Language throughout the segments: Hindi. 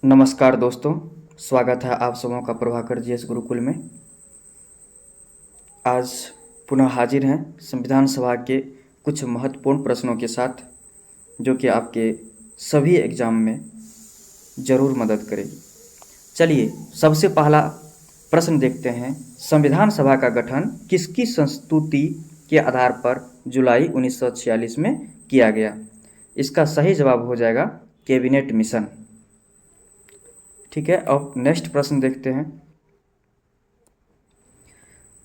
नमस्कार दोस्तों, स्वागत है आप सबों का प्रभाकर जीएस गुरुकुल में। आज पुनः हाजिर हैं संविधान सभा के कुछ महत्वपूर्ण प्रश्नों के साथ, जो कि आपके सभी एग्जाम में ज़रूर मदद करेगी। चलिए सबसे पहला प्रश्न देखते हैं। संविधान सभा का गठन किसकी संस्तुति के आधार पर जुलाई 1946 में किया गया? इसका सही जवाब हो जाएगा कैबिनेट मिशन। ठीक है, अब नेक्स्ट प्रश्न देखते हैं।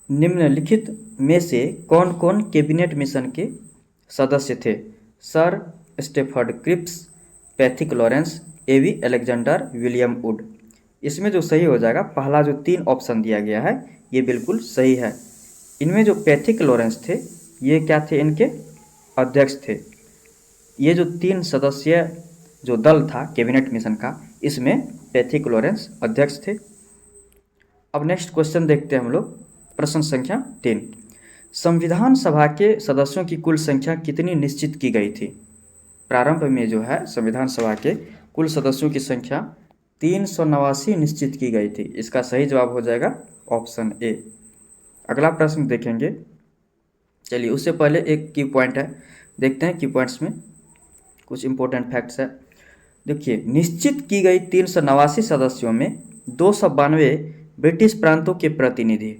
निम्नलिखित में से कौन कौन कैबिनेट मिशन के सदस्य थे? Sir Stafford Cripps, Pethick Lawrence, A V Alexander, William Wood. इसमें जो सही हो जाएगा, पहला जो 3 ऑप्शन दिया गया है ये बिल्कुल सही है। इनमें जो पैथिक लॉरेंस थे ये क्या थे? इनके अध्यक्ष थे। ये जो 3 सदस्यीय जो दल था कैबिनेट मिशन का, इसमें पैथिक लॉरेंस अध्यक्ष थे। अब नेक्स्ट क्वेश्चन देखते हैं हम लोग। प्रश्न संख्या 3। संविधान सभा के सदस्यों की कुल संख्या कितनी निश्चित की गई थी? प्रारंभ में जो है संविधान सभा के कुल सदस्यों की संख्या 389 निश्चित की गई थी। इसका सही जवाब हो जाएगा ऑप्शन ए। अगला प्रश्न देखेंगे। चलिए उससे पहले एक की पॉइंट है, देखते हैं की पॉइंट्स में कुछ इंपॉर्टेंट फैक्ट्स है। देखिए, निश्चित की गई 389 सदस्यों में 292 ब्रिटिश प्रांतों के प्रतिनिधि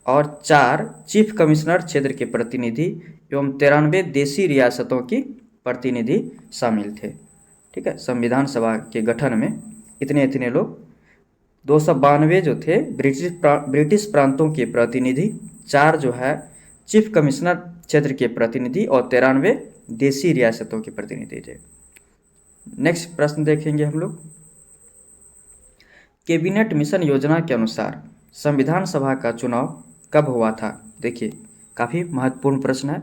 और 4 चीफ कमिश्नर क्षेत्र के प्रतिनिधि एवं 93 देशी रियासतों की प्रतिनिधि शामिल थे। ठीक है, संविधान सभा के गठन में इतने लोग 292 जो थे ब्रिटिश प्रांतों के प्रतिनिधि, 4 जो है चीफ कमिश्नर क्षेत्र के प्रतिनिधि और 93 देशी रियासतों के प्रतिनिधि थे। नेक्स्ट प्रश्न देखेंगे हम लोग। कैबिनेट मिशन योजना के अनुसार संविधान सभा का चुनाव कब हुआ था? देखिए, काफ़ी महत्वपूर्ण प्रश्न है।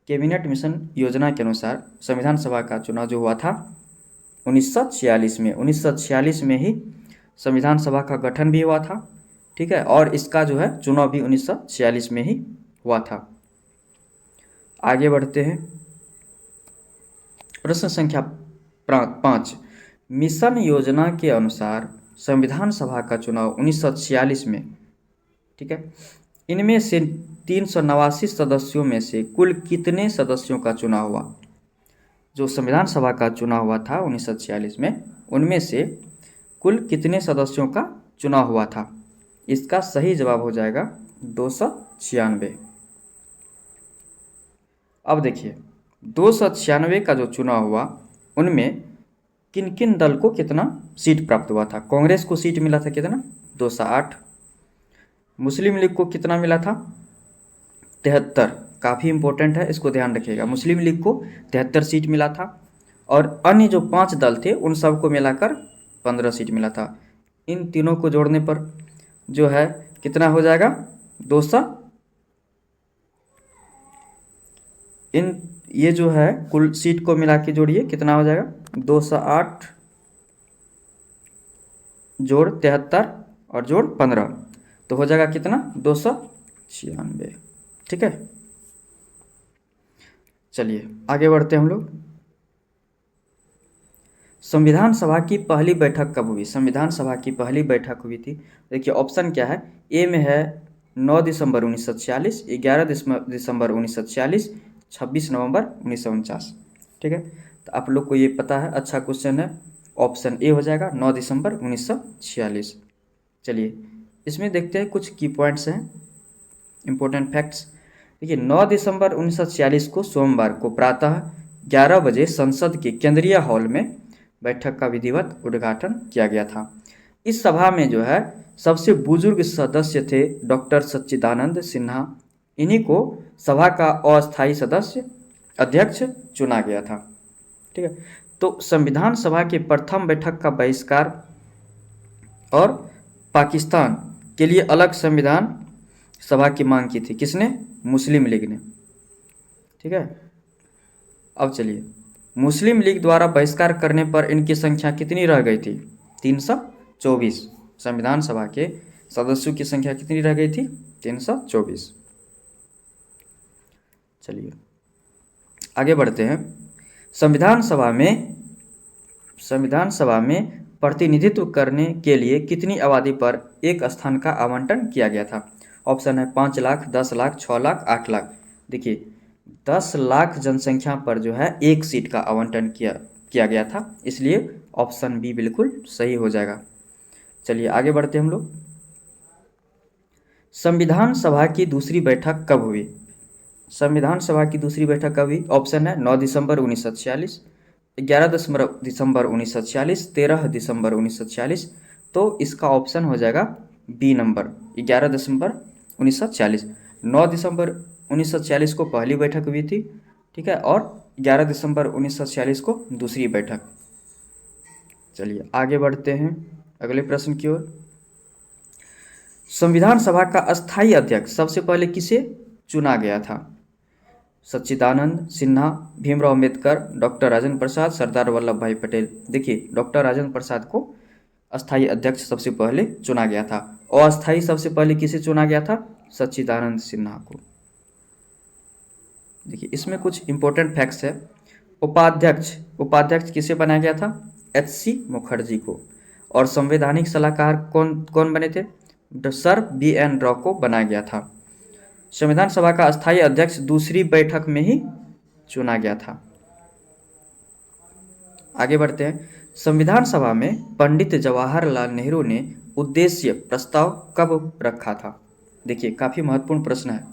कैबिनेट मिशन योजना के अनुसार संविधान सभा का चुनाव जो हुआ था 1946 में। 1946 में ही संविधान सभा का गठन भी हुआ था। ठीक है, और इसका जो है चुनाव भी 1946 में ही हुआ था। आगे बढ़ते हैं। प्रश्न संख्या 5। मिशन योजना के अनुसार संविधान सभा का चुनाव 1946 में, ठीक है, इनमें से 389 सदस्यों में से कुल कितने सदस्यों का चुनाव हुआ? जो संविधान सभा का चुनाव हुआ था 1946 में, उनमें से कुल कितने सदस्यों का चुनाव हुआ था? इसका सही जवाब हो जाएगा 296। अब देखिए, 296 का जो चुनाव हुआ उनमें किन किन दल को कितना सीट प्राप्त हुआ था? कांग्रेस को सीट मिला था कितना? 208। मुस्लिम लीग को कितना मिला था? 73। काफ़ी इंपॉर्टेंट है, इसको ध्यान रखिएगा। मुस्लिम लीग को 73 सीट मिला था और अन्य जो 5 दल थे उन सबको मिलाकर 15 सीट मिला था। इन तीनों को जोड़ने पर जो है कितना हो जाएगा? 200। ये जो है कुल सीट को मिला के जोड़िए, कितना हो जाएगा? 208 जोड़ 73 और जोड़ 15, तो हो जाएगा कितना? 296। ठीक है, चलिए आगे बढ़ते हैं हम लोग। संविधान सभा की पहली बैठक कब हुई? संविधान सभा की पहली बैठक हुई थी, देखिए ऑप्शन क्या है। ए में है 9 दिसंबर 1946, 11 दिसंबर 1946, 26 नवंबर 1949। ठीक है, तो आप लोग को ये पता है, अच्छा क्वेश्चन है। ऑप्शन ए हो जाएगा 9 दिसंबर 1946। चलिए इसमें देखते हैं कुछ की पॉइंट्स हैं, इंपॉर्टेंट फैक्ट्स। देखिए, 9 दिसंबर 1946 को सोमवार को प्रातः 11 बजे संसद के केंद्रीय हॉल में बैठक का विधिवत उद्घाटन किया गया था। इस सभा में जो है सबसे बुजुर्ग सदस्य थे डॉक्टर सच्चिदानंद सिन्हा। इन्हीं को सभा का अस्थायी सदस्य अध्यक्ष चुना गया था। ठीक है, तो संविधान सभा के प्रथम बैठक का बहिष्कार और पाकिस्तान के लिए अलग संविधान सभा की मांग की थी। किसने? मुस्लिम लीग ने। ठीक है, अब चलिए, मुस्लिम लीग द्वारा बहिष्कार करने पर इनकी संख्या कितनी रह गई थी? 324। संविधान सभा के सदस्यों की संख्या कितनी रह गई थी? 324। चलिए आगे बढ़ते हैं। संविधान सभा में प्रतिनिधित्व करने के लिए कितनी आबादी पर एक स्थान का आवंटन किया गया था? ऑप्शन है 5 लाख, 10 लाख, 6 लाख, 8 लाख। देखिए 10 लाख जनसंख्या पर जो है एक सीट का आवंटन किया गया था, इसलिए ऑप्शन बी बिल्कुल सही हो जाएगा। चलिए आगे बढ़ते हम लोग। संविधान सभा की दूसरी बैठक कब हुई? संविधान सभा की दूसरी बैठक कब हुई? ऑप्शन है 9 दिसंबर 1946, 11 दिसंबर 1946, 13 दिसंबर 1946। तो इसका ऑप्शन हो जाएगा बी नंबर, 11 दिसंबर 1946। 9 दिसंबर 1946 को पहली बैठक हुई थी, ठीक है, और 11 दिसंबर 1946 को दूसरी बैठक। चलिए आगे बढ़ते हैं अगले प्रश्न की ओर। संविधान सभा का अस्थायी अध्यक्ष सबसे पहले किसे चुना गया था? सच्चिदानंद सिन्हा, भीमराव अम्बेडकर, डॉक्टर राजेंद्र प्रसाद, सरदार वल्लभ भाई पटेल। देखिए डॉक्टर राजेंद्र प्रसाद को अस्थायी अध्यक्ष सबसे पहले चुना गया था, और अस्थायी सबसे पहले किसे चुना गया था? सच्चिदानंद सिन्हा को। देखिए इसमें कुछ इंपॉर्टेंट फैक्ट्स है। उपाध्यक्ष किसे बनाया गया था? एच.सी. मुखर्जी को। और संवैधानिक सलाहकार कौन बने थे? Sir B.N. रॉय को बनाया गया था। संविधान सभा का अस्थायी अध्यक्ष दूसरी बैठक में ही चुना गया था। आगे बढ़ते हैं। संविधान सभा में पंडित जवाहरलाल नेहरू ने उद्देश्य प्रस्ताव कब रखा था? देखिए काफी महत्वपूर्ण प्रश्न है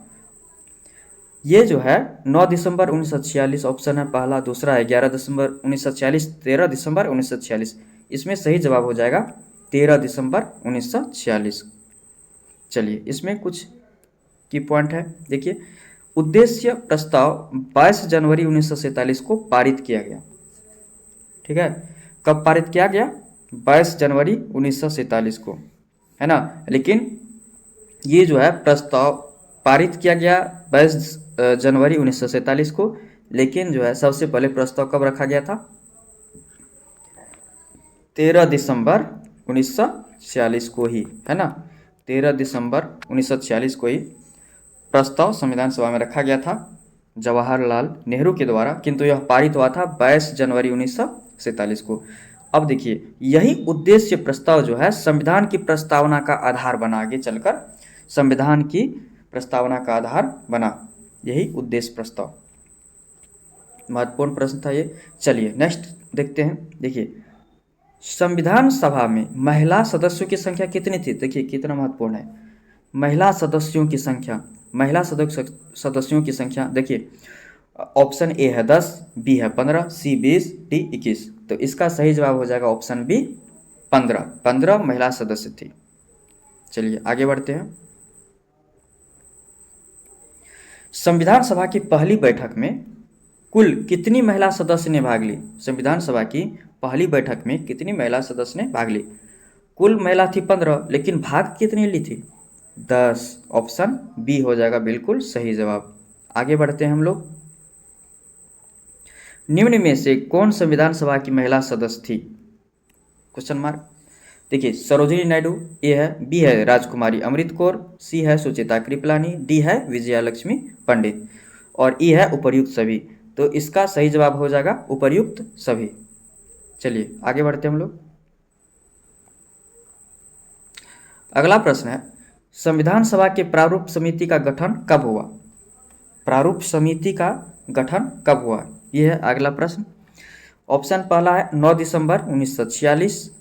ये जो है। 9 दिसंबर 1946 ऑप्शन है पहला, दूसरा है 11 दिसंबर 1946, 13 दिसंबर 1946। इसमें सही जवाब हो जाएगा 13 दिसंबर 1946। चलिए इसमें कुछ की पॉइंट है। देखिए उद्देश्य प्रस्ताव 22 जनवरी 1947 को पारित किया गया, ठीक है। कब पारित किया गया? 22 जनवरी 1947 को, है ना। लेकिन ये जो है प्रस्ताव पारित किया गया 22 जनवरी 1947 को, लेकिन जो है सबसे पहले प्रस्ताव कब रखा गया था? 13 दिसंबर 1946 को ही, है ना। 13 दिसंबर 1946 को ही प्रस्ताव संविधान सभा में रखा गया था जवाहरलाल नेहरू के द्वारा, किंतु यह पारित हुआ था 22 जनवरी 1947 को। अब देखिए यही उद्देश्य प्रस्ताव जो है संविधान की प्रस्तावना का आधार बना, आगे चलकर संविधान की प्रस्तावना का आधार बना, यही उद्देश्य प्रस्ताव। महत्वपूर्ण प्रश्न था ये। चलिए नेक्स्ट देखते हैं। देखिए संविधान सभा में महिला सदस्यों की संख्या कितनी थी? देखिए कितना महत्वपूर्ण है महिला सदस्यों की संख्या। महिला सदस्यों की संख्या देखिए ऑप्शन ए है 10, बी है 15, सी 20, डी 21। तो इसका सही जवाब हो जाएगा ऑप्शन बी 15 महिला सदस्य थी। चलिए आगे बढ़ते हैं। संविधान सभा की पहली बैठक में कुल कितनी महिला सदस्य ने भाग ली? संविधान सभा की पहली बैठक में कितनी महिला सदस्य ने भाग ली? कुल महिला थी 15, लेकिन भाग कितनी ली थी? 10। ऑप्शन बी हो जाएगा बिल्कुल सही जवाब। आगे बढ़ते हैं हम लोग। निम्न में से कौन संविधान सभा की महिला सदस्य थी? Question mark. देखिए सरोजिनी नायडू ए है, बी है राजकुमारी अमृत कौर, सी है सुचेता कृपलानी, डी है विजयालक्ष्मी पंडित, और ई है उपर्युक्त सभी। तो इसका सही जवाब हो जाएगा उपर्युक्त सभी। चलिए आगे बढ़ते हम लोग। अगला प्रश्न है संविधान सभा के प्रारूप समिति का गठन कब हुआ? प्रारूप समिति का गठन कब हुआ, यह है अगला प्रश्न। ऑप्शन पहला है 9 दिसंबर 1946,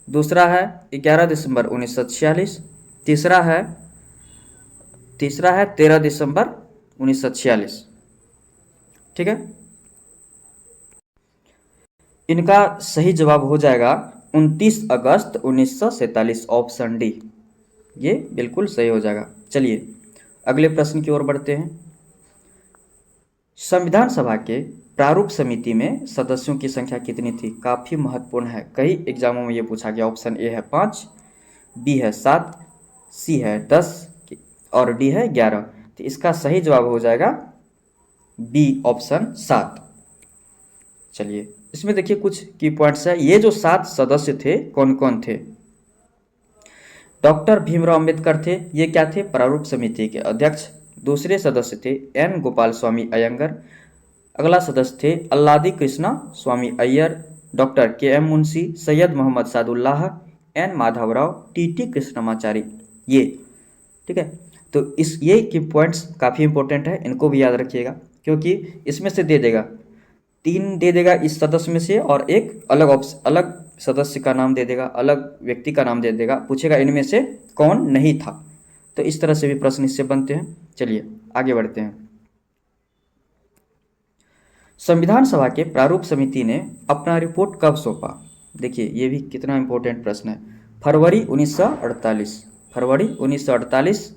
दूसरा है 11 दिसंबर 1946, तीसरा है 13 दिसंबर 1946, ठीक है। इनका सही जवाब हो जाएगा 29 अगस्त 1947, ऑप्शन डी, ये बिल्कुल सही हो जाएगा। चलिए अगले प्रश्न की ओर बढ़ते हैं। संविधान सभा के प्रारूप समिति में सदस्यों की संख्या कितनी थी? काफ़ी महत्वपूर्ण है, कई एग्जामों में ये पूछा गया। ऑप्शन ए है 5, बी है 7, सी है 10 और डी है 11। तो इसका सही जवाब हो जाएगा बी ऑप्शन 7। चलिए इसमें देखिए कुछ की पॉइंट्स है। ये जो 7 सदस्य थे कौन कौन थे? डॉक्टर भीमराव अंबेडकर थे, ये क्या थे? प्रारूप समिति के अध्यक्ष। दूसरे सदस्य थे एन गोपाल स्वामी अयंगर। अगला सदस्य थे Alladi Krishnaswami Ayyar. Doctor K M. Munshi, Syed Mohammad Saadulla, N. Madhav Rao, T T. Krishnamachari. ये ठीक है। तो ये की पॉइंट्स काफ़ी इंपॉर्टेंट है, इनको भी याद रखिएगा, क्योंकि इसमें से दे देगा 3 दे देगा इस सदस्य में से, और एक अलग सदस्य का नाम दे देगा, अलग व्यक्ति का नाम दे देगा, पूछेगा इनमें से कौन नहीं था। तो इस तरह से भी प्रश्न इससे बनते हैं। चलिए आगे बढ़ते हैं। संविधान सभा के प्रारूप समिति ने अपना रिपोर्ट कब सौंपा? देखिए ये भी कितना इंपॉर्टेंट प्रश्न है। फरवरी 1948। फरवरी 1948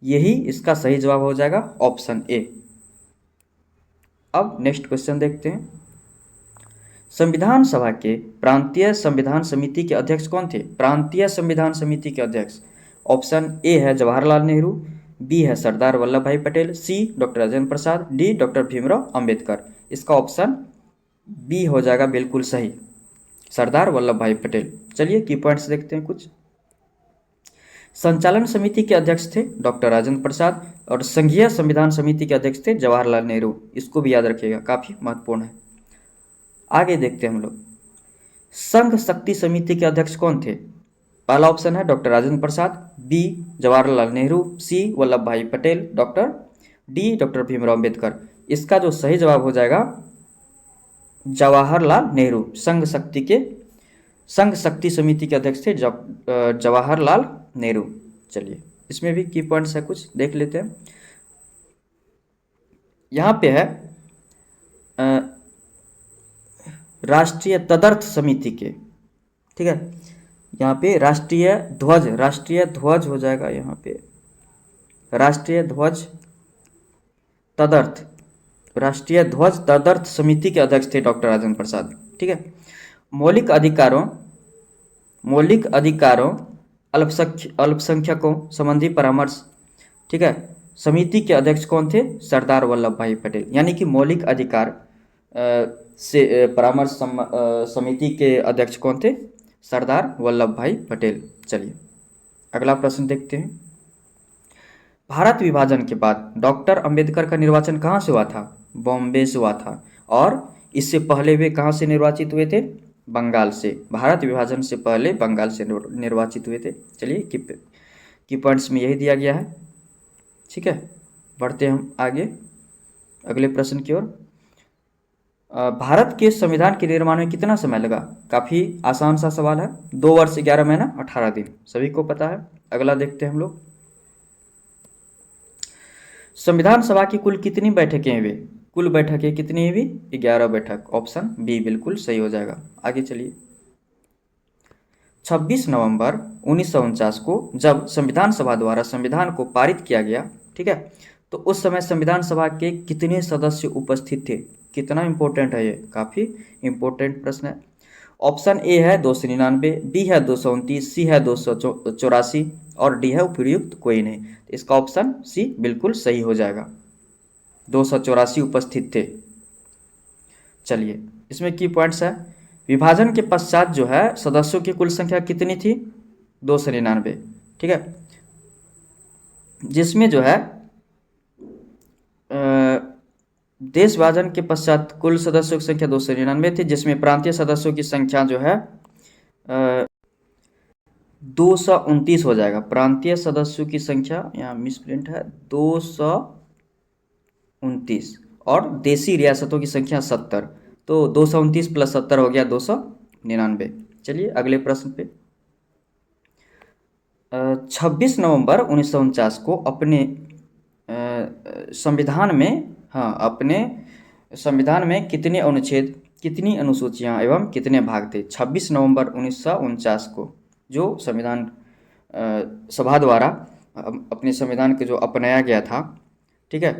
यही इसका सही जवाब हो जाएगा, ऑप्शन ए। अब नेक्स्ट क्वेश्चन देखते हैं। संविधान सभा के प्रांतीय संविधान समिति के अध्यक्ष कौन थे? प्रांतीय संविधान समिति के अध्यक्ष ऑप्शन ए है जवाहरलाल नेहरू, बी है सरदार वल्लभ भाई पटेल, सी doctor Rajendra Prasad, D doctor Bhimrao Ambedkar. इसका ऑप्शन बी हो जाएगा बिल्कुल सही, सरदार वल्लभ भाई पटेल। चलिए की पॉइंट्स देखते हैं कुछ। संचालन समिति के अध्यक्ष थे डॉक्टर राजेंद्र प्रसाद, और संघीय संविधान समिति के अध्यक्ष थे जवाहरलाल नेहरू। इसको भी याद रखिएगा, काफ़ी महत्वपूर्ण है। आगे देखते हैं हम लोग। संघ शक्ति समिति के अध्यक्ष कौन थे? पहला ऑप्शन है डॉक्टर राजेंद्र प्रसाद, बी जवाहरलाल नेहरू, सी वल्लभ भाई पटेल, डी डॉक्टर भीमराव अंबेडकर। इसका जो सही जवाब हो जाएगा जवाहरलाल नेहरू। संघ शक्ति समिति के अध्यक्ष थे जवाहरलाल नेहरू। चलिए इसमें भी की पॉइंट्स है, कुछ देख लेते हैं। यहाँ पे है राष्ट्रीय तदर्थ समिति के, ठीक है। यहाँ पे राष्ट्रीय ध्वज हो जाएगा, यहाँ पे राष्ट्रीय ध्वज तदर्थ समिति के अध्यक्ष थे डॉक्टर राजेंद्र प्रसाद, ठीक है। मौलिक अधिकारों अल्पसंख्यकों संबंधी परामर्श, ठीक है, समिति के अध्यक्ष कौन थे? सरदार वल्लभ भाई पटेल। यानी कि मौलिक अधिकार से परामर्श समिति के अध्यक्ष कौन थे? सरदार वल्लभ भाई पटेल। चलिए अगला प्रश्न देखते हैं। भारत विभाजन के बाद डॉक्टर अंबेडकर का निर्वाचन कहाँ से हुआ था? बॉम्बे से हुआ था। और इससे पहले वे कहाँ से निर्वाचित हुए थे? बंगाल से। भारत विभाजन से पहले बंगाल से निर्वाचित हुए थे। चलिए की पॉइंट्स में यही दिया गया है, ठीक है। बढ़ते हैं हम आगे अगले प्रश्न की ओर। भारत के संविधान के निर्माण में कितना समय लगा? काफ़ी आसान सा सवाल है। 2 वर्ष 11 महीना 18 दिन, सभी को पता है। अगला देखते हैं हम लोग। संविधान सभा की कुल कितनी बैठकें हुई? कुल बैठकें कितनी हुई? 11 बैठक। ऑप्शन बी बिल्कुल सही हो जाएगा। आगे चलिए। 26 नवंबर 1949 को जब संविधान सभा द्वारा संविधान को पारित किया गया, ठीक है, तो उस समय संविधान सभा के कितने सदस्य उपस्थित थे? कितना इंपॉर्टेंट है ये, काफ़ी इंपॉर्टेंट प्रश्न है। ऑप्शन ए है 299, बी है 229, सी है 284 और डी है उपयुक्त कोई नहीं। तो इसका ऑप्शन सी बिल्कुल सही हो जाएगा, 284 उपस्थित थे। चलिए इसमें की पॉइंट्स है। विभाजन के पश्चात जो है सदस्यों की कुल संख्या कितनी थी? 299, ठीक है, जिसमें जो है देश विभाजन के पश्चात कुल सदस्यों की संख्या 299 थी, जिसमें प्रांतीय सदस्यों की संख्या जो है 229 हो जाएगा। प्रांतीय सदस्यों की संख्या यहाँ मिसप्रिंट है 229, और देशी रियासतों की संख्या 70। तो 229 + 70 हो गया 299। चलिए अगले प्रश्न पे। 26 नवंबर 1949 को अपने संविधान में कितने अनुच्छेद, कितनी अनुसूचियां एवं कितने भाग थे? 26 नवंबर 1949 को जो संविधान सभा द्वारा अपने संविधान के जो अपनाया गया था, ठीक है,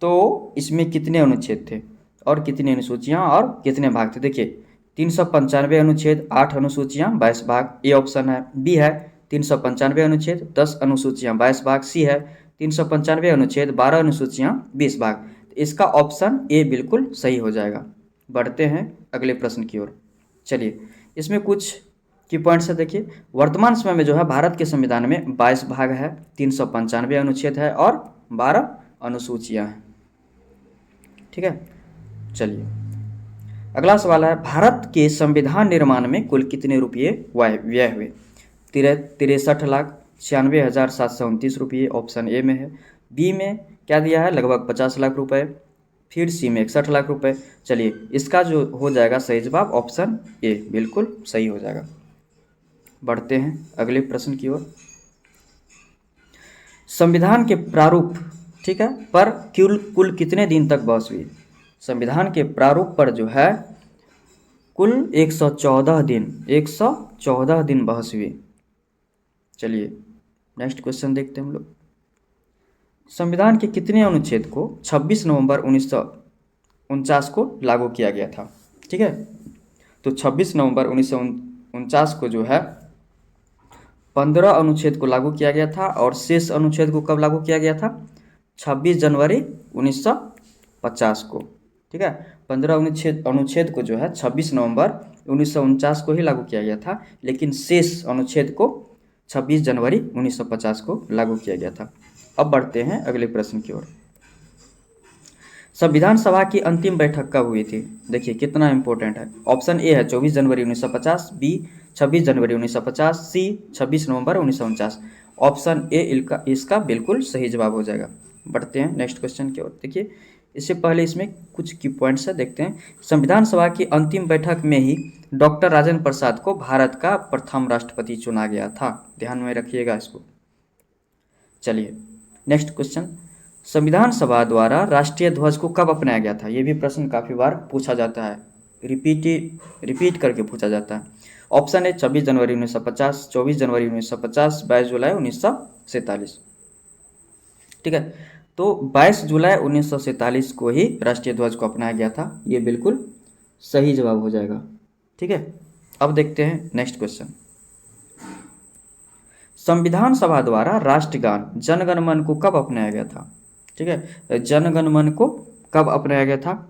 तो इसमें कितने अनुच्छेद थे और कितनी अनुसूचियां और कितने भाग थे? देखिए 395 अनुच्छेद, 8 अनुसूचियां, 22 भाग, ए ऑप्शन है। बी है 395 अनुच्छेद, 10 अनुसूचियां, 22 भाग। सी है 395 अनुच्छेद, 12 अनुसूचियां, 20 भाग। इसका ऑप्शन ए बिल्कुल सही हो जाएगा। बढ़ते हैं अगले प्रश्न की ओर। चलिए इसमें कुछ की पॉइंट्स है। देखिए वर्तमान समय में जो है भारत के संविधान में 22 भाग है, 395 अनुच्छेद है और 12 अनुसूचियां हैं, ठीक है। चलिए अगला सवाल है, भारत के संविधान निर्माण में कुल कितने रुपये व्यय हुए? 63,96,729 रुपये ऑप्शन ए में है। बी में क्या दिया है, लगभग 50 लाख रुपए। फिर सी में 61 लाख रुपए। चलिए, इसका जो हो जाएगा सही जवाब ऑप्शन ए बिल्कुल सही हो जाएगा। बढ़ते हैं अगले प्रश्न की ओर। संविधान के प्रारूप, ठीक है, पर कुल कितने दिन तक बहस हुई? संविधान के प्रारूप पर जो है कुल 114 दिन बहस हुई। चलिए नेक्स्ट क्वेश्चन देखते हैं हम लोग। संविधान के कितने अनुच्छेद को 26 नवंबर 1949 को लागू किया गया था? ठीक है, तो 26 नवंबर 1949 को जो है 15 अनुच्छेद को लागू किया गया था, और शेष अनुच्छेद को कब लागू किया गया था? 26 जनवरी 1950 को। ठीक है, 15 अनुच्छेद को जो है 26 नवंबर 1949 को ही लागू किया गया था, लेकिन शेष अनुच्छेद को 26 जनवरी 1950 को लागू किया गया था। अब बढ़ते हैं अगले प्रश्न की ओर। संविधान सभा की अंतिम बैठक कब हुई थी? देखिए कितना इंपॉर्टेंट है। ऑप्शन ए है 24 जनवरी 1950, B 26 January 1950, C 26 November 1949। Option A इसका बिल्कुल सही जवाब हो जाएगा। बढ़ते हैं नेक्स्ट क्वेश्चन की ओर। देखिए, इससे पहले इसमें कुछ की पॉइंट्स है, देखते हैं। संविधान सभा की अंतिम बैठक में ही डॉक्टर राजेंद्र प्रसाद को भारत का प्रथम राष्ट्रपति चुना गया था। ध्यान में रखिएगा इसको। चलिए नेक्स्ट क्वेश्चन। संविधान सभा द्वारा राष्ट्रीय ध्वज को कब अपनाया गया था? ये भी प्रश्न काफ़ी बार पूछा जाता है, रिपीट करके पूछा जाता है। ऑप्शन ए 26 जनवरी 1950, 24 जनवरी 1950, 22 जुलाई 1947। ठीक है, तो 22 जुलाई 1947 को ही राष्ट्रीय ध्वज को अपनाया गया था। ये बिल्कुल सही जवाब हो जाएगा। ठीक है, अब देखते हैं नेक्स्ट क्वेश्चन। संविधान सभा द्वारा राष्ट्रगान जन गण मन को कब अपनाया गया था? ठीक है, जन गण मन को कब अपनाया गया था?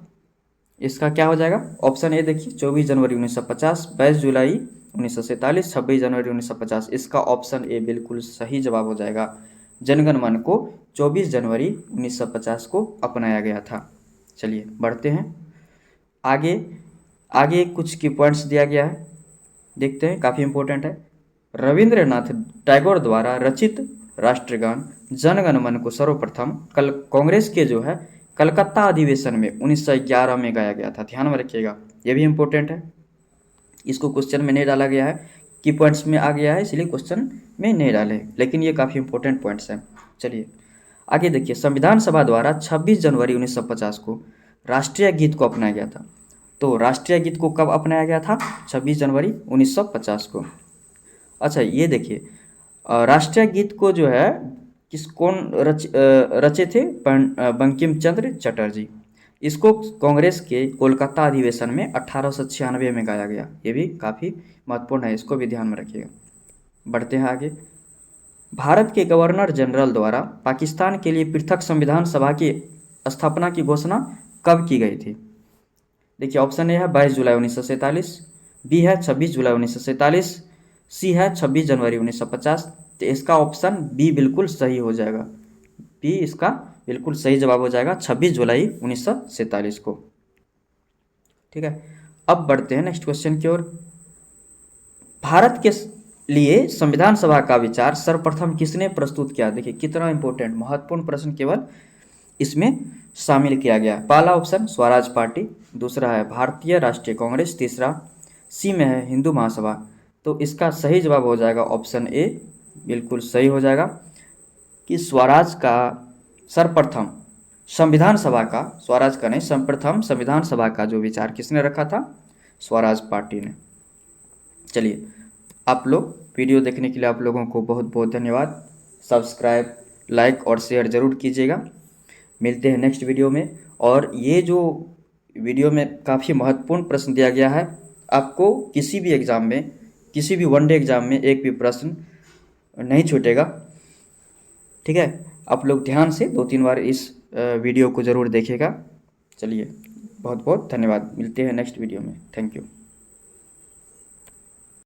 इसका क्या हो जाएगा? ऑप्शन ए देखिए 24 जनवरी 1950, 22 जुलाई 1947, 26 जनवरी 1950। इसका ऑप्शन ए बिल्कुल सही जवाब हो जाएगा। जनगण मन को 24 जनवरी 1950 को अपनाया गया था। चलिए बढ़ते हैं आगे कुछ की पॉइंट्स दिया गया है, देखते हैं, काफ़ी इंपॉर्टेंट है। रविंद्रनाथ टैगोर द्वारा रचित राष्ट्रगान जन गण मन को सर्वप्रथम कांग्रेस के जो है कलकत्ता अधिवेशन में 1911 में गाया गया था। ध्यान में रखिएगा, ये भी इंपॉर्टेंट है। इसको क्वेश्चन में नहीं डाला गया है, की पॉइंट्स में आ गया है, इसलिए क्वेश्चन में नहीं डाले, लेकिन ये काफ़ी इंपॉर्टेंट पॉइंट्स हैं। चलिए आगे देखिए। संविधान सभा द्वारा 26 जनवरी 1950 को राष्ट्रीय गीत को अपनाया गया था। तो राष्ट्रीय गीत को कब अपनाया गया था? 26 जनवरी 1950 को। अच्छा ये देखिए, राष्ट्रीय गीत को जो है कौन रचे थे? बंकिम चंद्र चटर्जी। इसको कांग्रेस के कोलकाता अधिवेशन में 1896 में गाया गया। ये भी काफ़ी महत्वपूर्ण है, इसको भी ध्यान में रखिएगा। बढ़ते हैं आगे। भारत के गवर्नर जनरल द्वारा पाकिस्तान के लिए पृथक संविधान सभा की स्थापना की घोषणा कब की गई थी? देखिए ऑप्शन ए है 22 जुलाई 1947, बी है 26 जुलाई 1947, सी है 26 जनवरी 1950। तो इसका ऑप्शन बी बिल्कुल सही हो जाएगा। बी इसका बिल्कुल सही जवाब हो जाएगा 26 जुलाई 1947 को। ठीक है, अब बढ़ते हैं नेक्स्ट क्वेश्चन की ओर। भारत के लिए संविधान सभा का विचार सर्वप्रथम किसने प्रस्तुत किया? देखिए कितना इंपॉर्टेंट महत्वपूर्ण प्रश्न केवल इसमें शामिल किया गया। पहला ऑप्शन स्वराज पार्टी, दूसरा है भारतीय राष्ट्रीय कांग्रेस, तीसरा सी में है हिंदू महासभा। तो इसका सही जवाब हो जाएगा ऑप्शन ए, बिल्कुल सही हो जाएगा कि स्वराज का सर्वप्रथम संविधान सभा का, स्वराज का नहीं, सर्वप्रथम संविधान सभा का जो विचार किसने रखा था? स्वराज पार्टी ने। चलिए, आप लोग वीडियो देखने के लिए आप लोगों को बहुत बहुत धन्यवाद। सब्सक्राइब, लाइक और शेयर ज़रूर कीजिएगा। मिलते हैं नेक्स्ट वीडियो में। और ये जो वीडियो में काफ़ी महत्वपूर्ण प्रश्न दिया गया है, आपको किसी भी एग्ज़ाम में, किसी भी वनडे एग्ज़ाम में एक भी प्रश्न नहीं छूटेगा। ठीक है, आप लोग ध्यान से 2-3 बार इस वीडियो को ज़रूर देखिएगा। चलिए बहुत बहुत धन्यवाद, मिलते हैं नेक्स्ट वीडियो में। Thank you.